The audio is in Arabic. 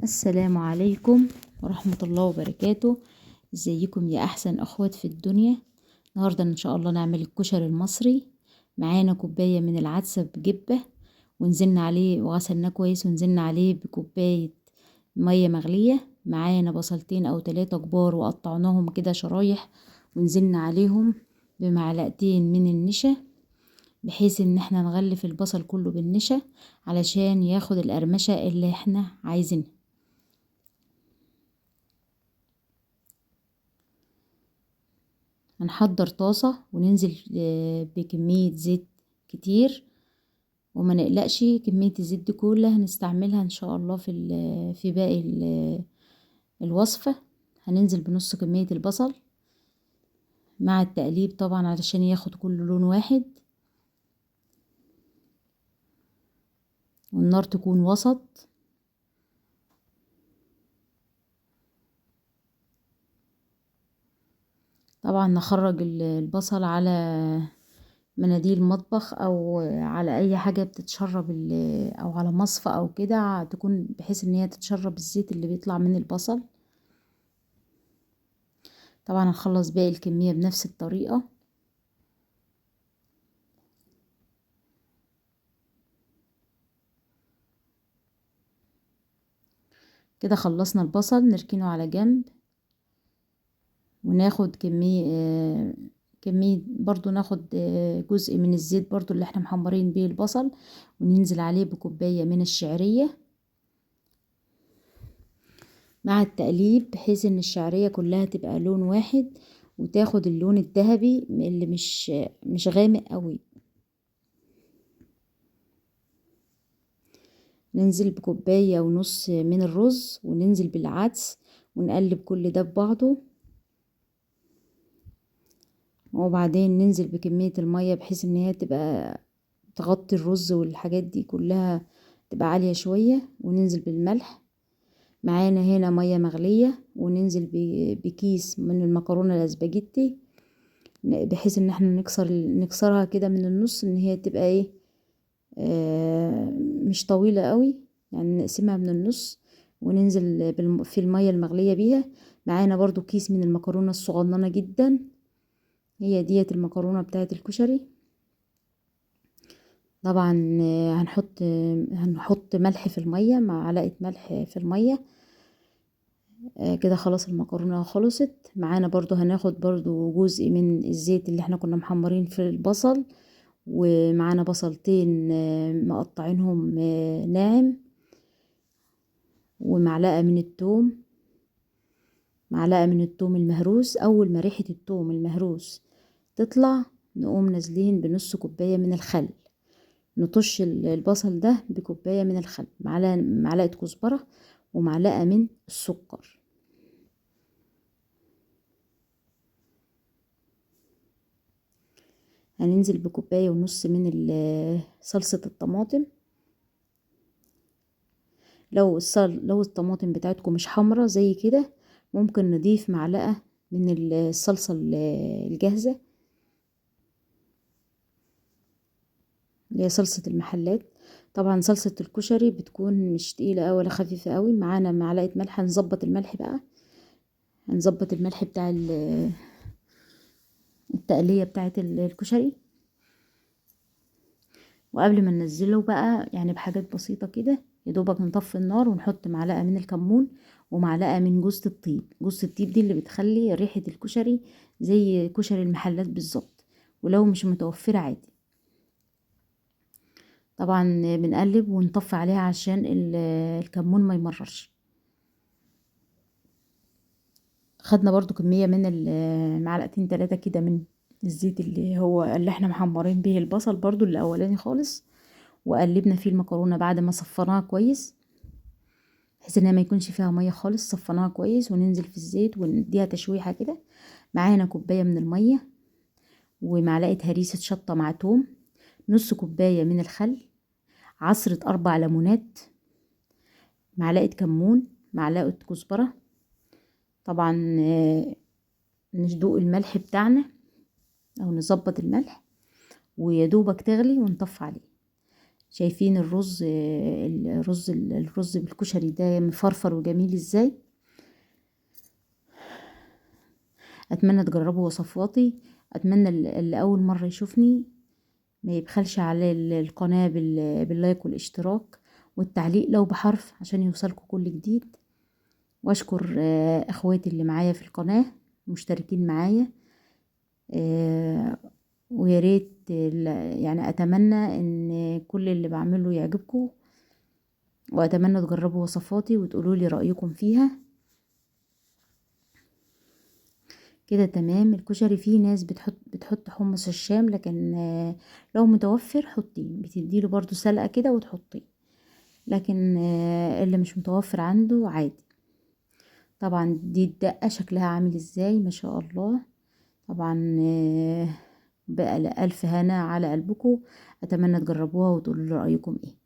السلام عليكم ورحمة الله وبركاته. ازيكم يا احسن اخوات في الدنيا؟ النهاردة ان شاء الله نعمل الكشري المصري. معانا كوباية من العدس بجبة، ونزلنا عليه وغسلناه كويس، ونزلنا عليه بكوباية مية مغلية. معانا بصلتين او 3 كبار وقطعناهم كده شرايح، ونزلنا عليهم بمعلقتين من النشا، بحيث ان احنا نغلف البصل كله بالنشا علشان ياخد القرمشة اللي احنا عايزينها. هنحضر طاسة وننزل بكمية زيت كتير، وما نقلقش كمية الزيت دي كلها هنستعملها ان شاء الله في باقي الوصفة. هننزل بنص كمية البصل مع التقليب طبعا علشان ياخد كله لون واحد، والنار تكون وسط. طبعا نخرج البصل على مناديل مطبخ او على اي حاجة بتتشرب او على مصفى او كده، تكون بحيث ان هي تتشرب الزيت اللي بيطلع من البصل. طبعا هنخلص باقي الكمية بنفس الطريقة. كده خلصنا البصل، نركنه على جنب، وناخد كمية برضو، ناخد جزء من الزيت برضو اللي احنا محمرين بيه البصل، وننزل عليه بكوباية من الشعرية مع التقليب، بحيث ان الشعرية كلها تبقى لون واحد وتاخد اللون الذهبي اللي مش غامق قوي. ننزل بكوباية ونص من الرز، وننزل بالعدس، ونقلب كل ده ببعضه، وبعدين ننزل بكمية المية بحيث ان هي تبقى تغطي الرز والحاجات دي كلها، تبقى عالية شوية. وننزل بالملح، معانا هنا مية مغلية، وننزل بكيس من المكرونة الاسباجيتي، بحيث ان احنا نكسرها كده من النص، ان هي تبقى ايه، مش طويلة قوي، يعني نقسمها من النص، وننزل في المية المغلية بيها. معانا برضو كيس من المكرونة الصغننة جدا، هي ديت المكرونة بتاعت الكشري. طبعا هنحط ملح في المية، معلقة ملح في المية. كده خلاص المكرونة خلصت. معانا برضو هناخد برضو جزء من الزيت اللي احنا كنا محمرين في البصل، ومعانا بصلتين مقطعينهم ناعم، ومعلقة من التوم، معلقة من التوم المهروس. اول ما ريحة التوم المهروس تطلع، نقوم نازلين بنص كوباية من الخل، نطش البصل ده بكوباية من الخل، معلقة كزبرة، ومعلقة من السكر. هننزل بكوباية ونص من صلصة الطماطم. لو الطماطم بتاعتكم مش حمرة زي كده، ممكن نضيف معلقة من الصلصة الجاهزة، اللي هي صلصة المحلات. طبعا صلصة الكشري بتكون مش تقيلة أوي ولا خفيفة أوي. معانا معلقة ملح، هنظبط الملح بقى، هنظبط الملح بتاع التقلية بتاعت الكشري. وقبل ما ننزله بقى يعني بحاجات بسيطة كده، يدوبك نطفي النار ونحط معلقة من الكمون ومعلقة من جوز الطيب. جوز الطيب دي اللي بتخلي ريحة الكشري زي كشري المحلات بالظبط، ولو مش متوفرة عادي. طبعا بنقلب ونطفي عليها عشان الكمون ما يمررش. خدنا برضو كمية من معلقتين 3 كده من الزيت اللي احنا محمرين به البصل برضو الاولاني خالص، وقلبنا فيه المكرونة بعد ما صفناها كويس، بحيث انها ما يكونش فيها مية خالص. صفناها كويس وننزل في الزيت ونديها تشويحة كده. معانا كوباية من المية، ومعلقة هريسة شطة مع توم، نص كوباية من الخل، عصرة 4 ليمونات، معلقة كمون، معلقة كزبرة. طبعا ندوق الملح بتاعنا او نظبط الملح، ويدوبك تغلي ونطفي عليه. شايفين الرز بالكشري ده مفرفر وجميل ازاي. اتمنى تجربوا وصفاتي. اتمنى اللي اول مرة يشوفني ما يبخلش على القناة باللايك والاشتراك والتعليق لو بحرف عشان يوصلكوا كل جديد. واشكر اخواتي اللي معايا في القناة مشتركين معايا. ويا ريت يعني اتمنى ان كل اللي بعمله يعجبكم، واتمنى تجربوا وصفاتي وتقولوا لي رأيكم فيها. كده تمام. الكشري فيه ناس بتحط حمص الشام، لكن لو متوفر حطيه، بتديله برضو سلقة كده وتحطيه، لكن اللي مش متوفر عنده عادي. طبعا دي الدقة شكلها عامل ازاي ما شاء الله. طبعا بقى ألف هنا على قلبكم. اتمنى تجربوها وتقولوا لي رأيكم ايه.